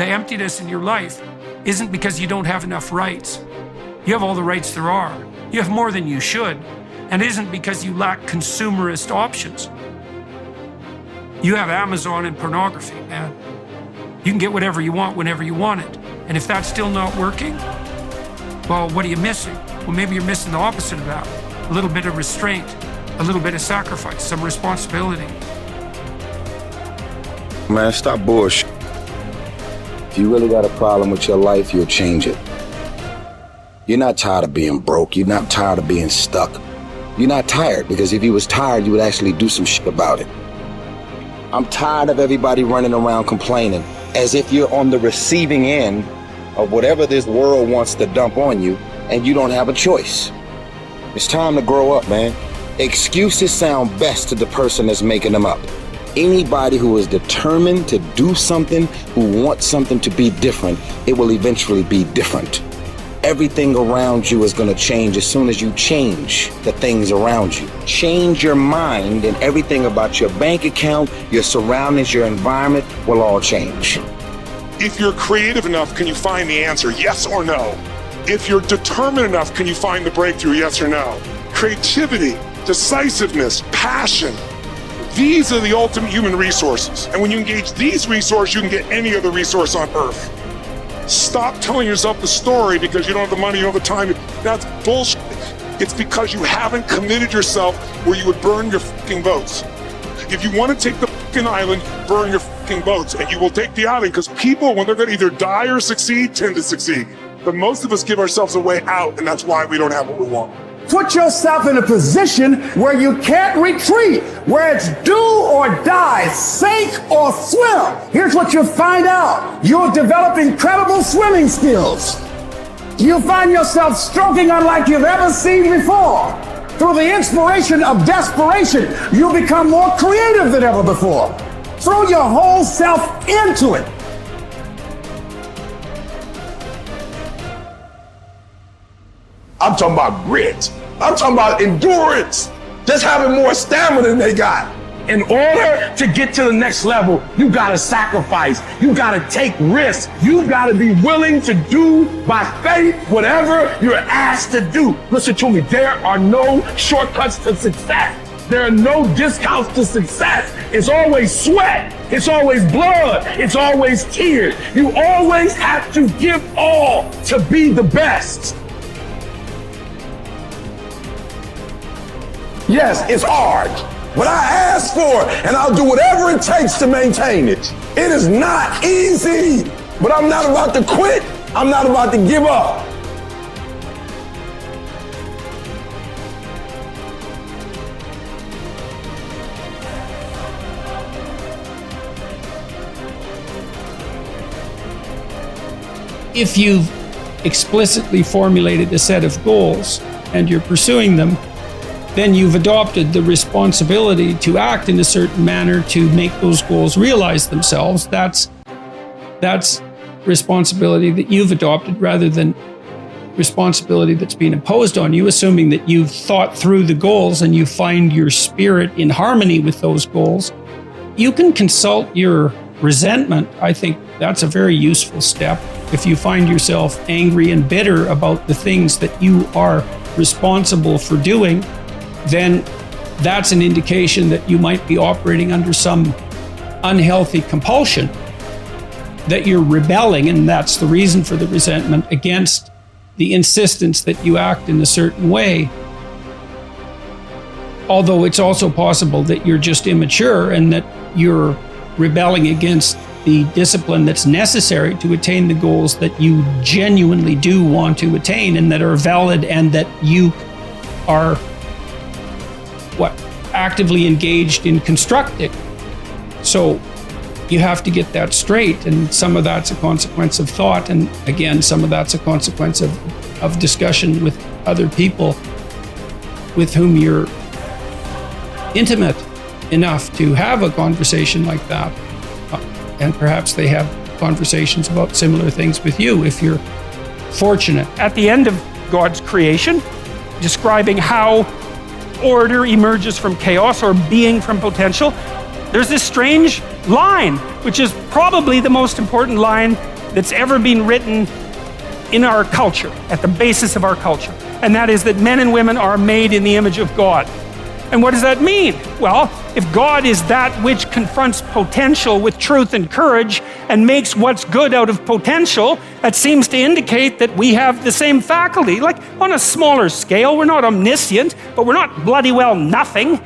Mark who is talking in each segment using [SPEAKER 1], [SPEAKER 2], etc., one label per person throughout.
[SPEAKER 1] the emptiness in your life isn't because you don't have enough rights. You have all the rights there are. You have more than you should. And it isn't because you lack consumerist options. You have Amazon and pornography, man. You can get whatever you want whenever you want it. And if that's still not working, well, what are you missing? Well, maybe you're missing the opposite of that. A little bit of restraint, a little bit of sacrifice, some responsibility.
[SPEAKER 2] Man, stop bullshit. If you really got a problem with your life, you'll change it. You're not tired of being broke. You're not tired of being stuck. You're not tired, because if you was tired, you would actually do some shit about it. I'm tired of everybody running around complaining as if you're on the receiving end of whatever this world wants to dump on you and you don't have a choice. It's time to grow up, man. Excuses sound best to the person that's making them up. Anybody who is determined to do something, who wants something to be different, it will eventually be different. Everything around you is going to change as soon as you change the things around you. Change your mind and everything about your bank account, your surroundings, your environment will all change.
[SPEAKER 3] If you're creative enough, can you find the answer? Yes or no? If you're determined enough, can you find the breakthrough? Yes or no? Creativity, decisiveness, passion. These are the ultimate human resources. And when you engage these resources, you can get any other resource on earth. Stop telling yourself the story because you don't have the money, you don't have the time. That's bullshit. It's because you haven't committed yourself where you would burn your fucking boats. If you want to take the fucking island, burn your fucking boats, and you will take the island, because people, when they're going to either die or succeed, tend to succeed. But most of us give ourselves a way out, and that's why we don't have what we want.
[SPEAKER 4] Put yourself in a position where you can't retreat, where it's do or die, sink or swim. Here's what you'll find out. You'll develop incredible swimming skills. You'll find yourself stroking unlike you've ever seen before. Through the inspiration of desperation, you'll become more creative than ever before. Throw your whole self into it.
[SPEAKER 5] I'm talking about grit. I'm talking about endurance. Just having more stamina than they got. In order to get to the next level, you gotta sacrifice. You gotta take risks. You gotta be willing to do by faith whatever you're asked to do. Listen to me, there are no shortcuts to success. There are no discounts to success. It's always sweat. It's always blood. It's always tears. You always have to give all to be the best. Yes, it's hard, but I ask for it, and I'll do whatever it takes to maintain it. It is not easy, but I'm not about to quit. I'm not about to give up.
[SPEAKER 1] If you've explicitly formulated a set of goals and you're pursuing them, then you've adopted the responsibility to act in a certain manner to make those goals realize themselves. That's responsibility that you've adopted rather than responsibility that's being imposed on you, assuming that you've thought through the goals and you find your spirit in harmony with those goals. You can consult your resentment. I think that's a very useful step. If you find yourself angry and bitter about the things that you are responsible for doing, then that's an indication that you might be operating under some unhealthy compulsion, that you're rebelling, and that's the reason for the resentment against the insistence that you act in a certain way. Although it's also possible that you're just immature and that you're rebelling against the discipline that's necessary to attain the goals that you genuinely do want to attain and that are valid and that you are actively engaged in constructing. So you have to get that straight, and some of that's a consequence of thought, and again, some of that's a consequence of discussion with other people with whom you're intimate enough to have a conversation like that. And perhaps they have conversations about similar things with you if you're fortunate. At the end of God's creation, describing how order emerges from chaos or being from potential, there's this strange line, which is probably the most important line that's ever been written in our culture, at the basis of our culture. And that is that men and women are made in the image of God. And what does that mean? Well, if God is that which confronts potential with truth and courage and makes what's good out of potential, that seems to indicate that we have the same faculty. Like on a smaller scale, we're not omniscient, but we're not bloody well nothing.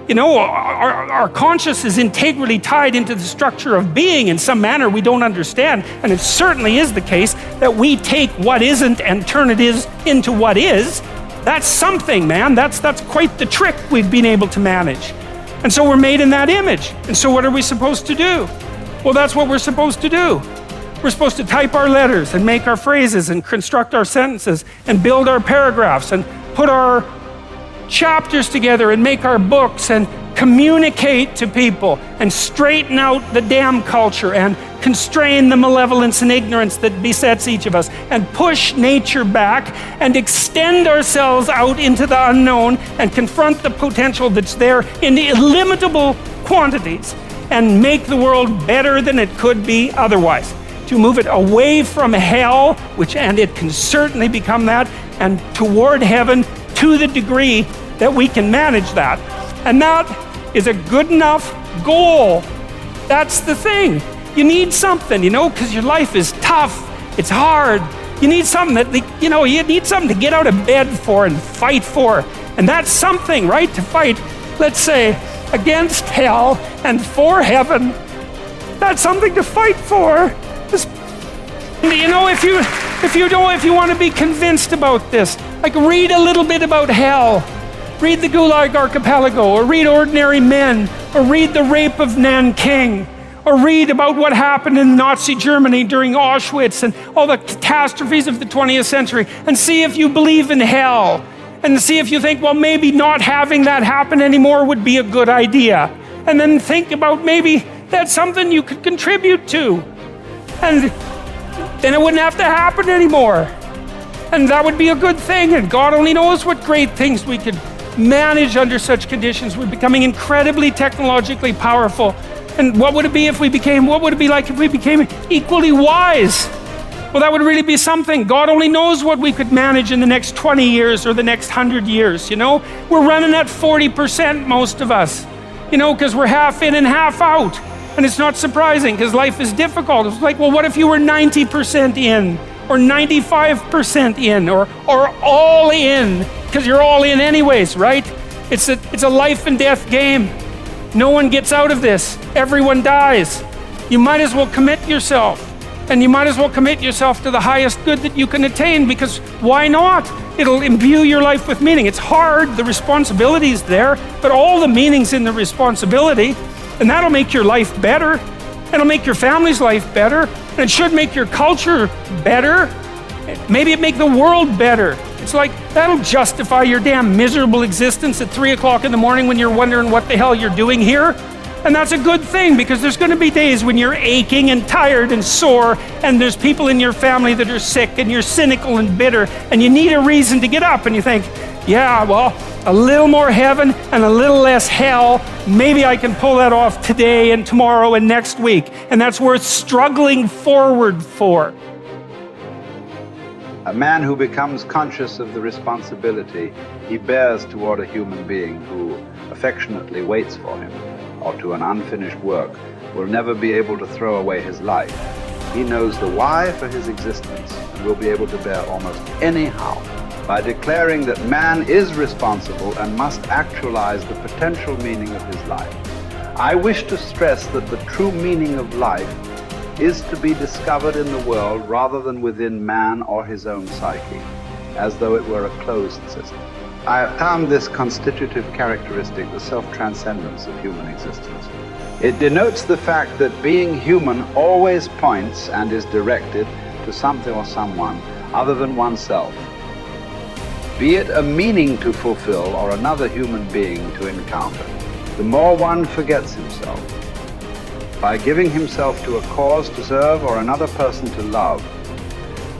[SPEAKER 1] You know, our conscience is integrally tied into the structure of being in some manner we don't understand. And it certainly is the case that we take what isn't and turn it into what is. That's something, man. That's quite the trick we've been able to manage. And so we're made in that image. And so what are we supposed to do? Well, that's what we're supposed to do. We're supposed to type our letters and make our phrases and construct our sentences and build our paragraphs and put our chapters together and make our books and communicate to people and straighten out the damn culture and constrain the malevolence and ignorance that besets each of us and push nature back and extend ourselves out into the unknown and confront the potential that's there in illimitable quantities and make the world better than it could be otherwise. To move it away from hell, and it can certainly become that, and toward heaven to the degree that we can manage that. And that is a good enough goal. That's the thing. You need something, because your life is tough. It's hard. You need something you need something to get out of bed for and fight for. And that's something, right? To fight, let's say, against hell and for heaven. That's something to fight for. If you want to be convinced about this, like read a little bit about hell. Read the Gulag Archipelago, or read Ordinary Men, or read The Rape of Nanking, or read about what happened in Nazi Germany during Auschwitz and all the catastrophes of the 20th century, and see if you believe in hell, and see if you think, well, maybe not having that happen anymore would be a good idea. And then think about maybe that's something you could contribute to. And then it wouldn't have to happen anymore. And that would be a good thing, and God only knows what great things we could manage under such conditions. We're becoming incredibly technologically powerful. And what would it be like if we became equally wise? Well, that would really be something. God only knows what we could manage in the next 20 years or the next 100 years, We're running at 40%, most of us, because we're half in and half out. And it's not surprising, because life is difficult. It's like, well, what if you were 90% in? Or 95% in, or all in, because you're all in anyways, right? It's a life and death game. No one gets out of this. Everyone dies. You might as well commit yourself. And you might as well commit yourself to the highest good that you can attain, because why not? It'll imbue your life with meaning. It's hard, the responsibility's there, but all the meaning's in the responsibility, and that'll make your life better. It'll make your family's life better, and it should make your culture better. Maybe it make the world better. It's like, that'll justify your damn miserable existence at 3 o'clock in the morning when you're wondering what the hell you're doing here. And that's a good thing, because there's going to be days when you're aching and tired and sore, and there's people in your family that are sick, and you're cynical and bitter, and you need a reason to get up, and you think, yeah, well, a little more heaven and a little less hell, maybe I can pull that off today and tomorrow and next week. And that's worth struggling forward for.
[SPEAKER 6] A man who becomes conscious of the responsibility he bears toward a human being who affectionately waits for him, or to an unfinished work, will never be able to throw away his life. He knows the why for his existence and will be able to bear almost any how. By declaring that man is responsible and must actualize the potential meaning of his life. I wish to stress that the true meaning of life is to be discovered in the world rather than within man or his own psyche, as though it were a closed system. I have found this constitutive characteristic the self-transcendence of human existence. It denotes the fact that being human always points and is directed to something or someone other than oneself. Be it a meaning to fulfill or another human being to encounter, the more one forgets himself. By giving himself to a cause to serve or another person to love,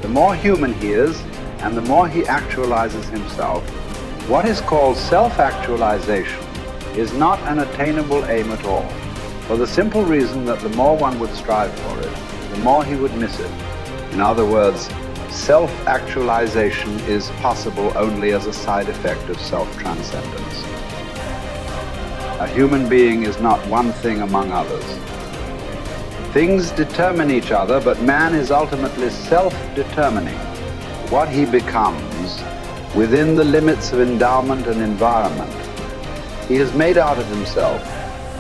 [SPEAKER 6] the more human he is and the more he actualizes himself. What is called self-actualization is not an attainable aim at all. for the simple reason that the more one would strive for it, the more he would miss it. In other words, self-actualization is possible only as a side effect of self-transcendence. A human being is not one thing among others. Things determine each other, but man is ultimately self-determining what he becomes within the limits of endowment and environment. He has made out of himself.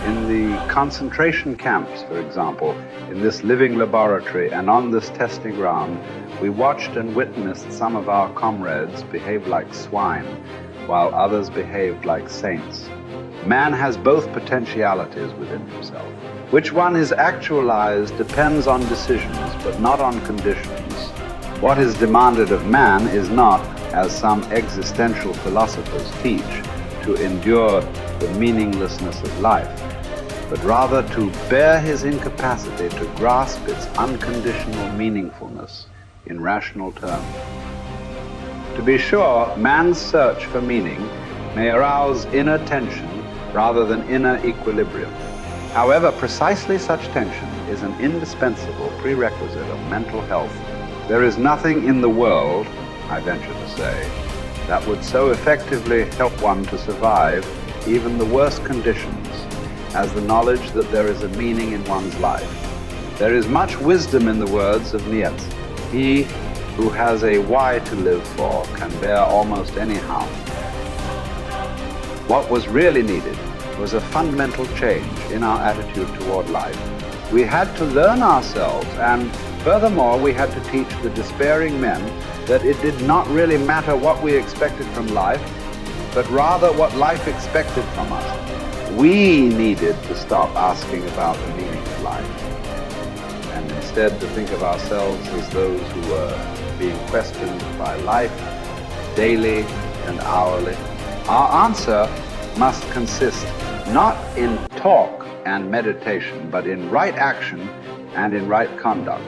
[SPEAKER 6] In the concentration camps, for example, in this living laboratory and on this testing ground, we watched and witnessed some of our comrades behave like swine, while others behaved like saints. Man has both potentialities within himself. Which one is actualized depends on decisions, but not on conditions. What is demanded of man is not, as some existential philosophers teach, to endure the meaninglessness of life, but rather to bear his incapacity to grasp its unconditional meaningfulness in rational terms. To be sure, man's search for meaning may arouse inner tension rather than inner equilibrium. However, precisely such tension is an indispensable prerequisite of mental health. There is nothing in the world, I venture to say, that would so effectively help one to survive even the worst conditions as the knowledge that there is a meaning in one's life. There is much wisdom in the words of Nietzsche. He who has a why to live for can bear almost any harm. What was really needed was a fundamental change in our attitude toward life. We had to learn ourselves, and furthermore, we had to teach the despairing men that it did not really matter what we expected from life, but rather what life expected from us. We needed to stop asking about the meaning of life, and instead to think of ourselves as those who were being questioned by life daily and hourly. Our answer must consist not in talk and meditation, but in right action and in right conduct.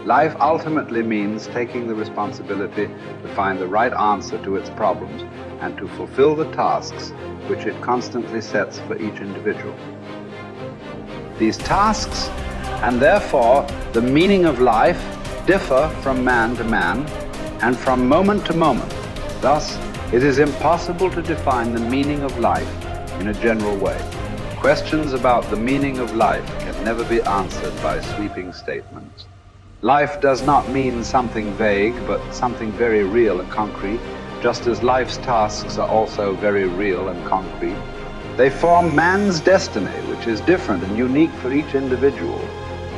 [SPEAKER 6] Life ultimately means taking the responsibility to find the right answer to its problems and to fulfill the tasks which it constantly sets for each individual. These tasks, and therefore the meaning of life, differ from man to man and from moment to moment. Thus, it is impossible to define the meaning of life in a general way. Questions about the meaning of life can never be answered by sweeping statements. Life does not mean something vague, but something very real and concrete, just as life's tasks are also very real and concrete. They form man's destiny, which is different and unique for each individual.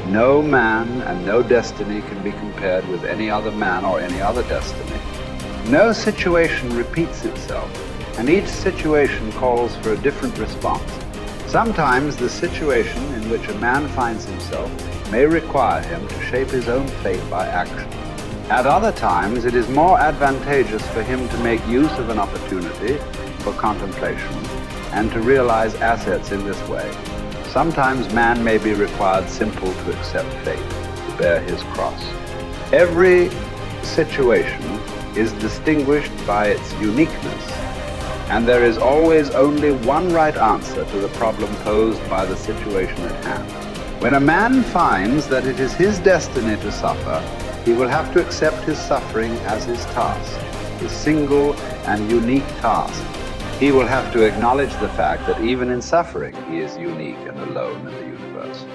[SPEAKER 6] No man and no destiny can be compared with any other man or any other destiny. No situation repeats itself, and each situation calls for a different response. Sometimes the situation in which a man finds himself may require him to shape his own fate by action. At other times, it is more advantageous for him to make use of an opportunity for contemplation and to realize assets in this way. Sometimes man may be required simply to accept fate, to bear his cross. Every situation is distinguished by its uniqueness, and there is always only one right answer to the problem posed by the situation at hand. When a man finds that it is his destiny to suffer, he will have to accept his suffering as his task, his single and unique task. He will have to acknowledge the fact that even in suffering, he is unique and alone in the universe.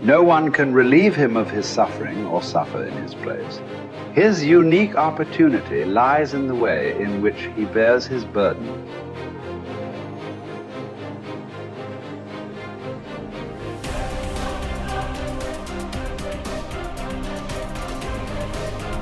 [SPEAKER 6] No one can relieve him of his suffering or suffer in his place. His unique opportunity lies in the way in which he bears his burden.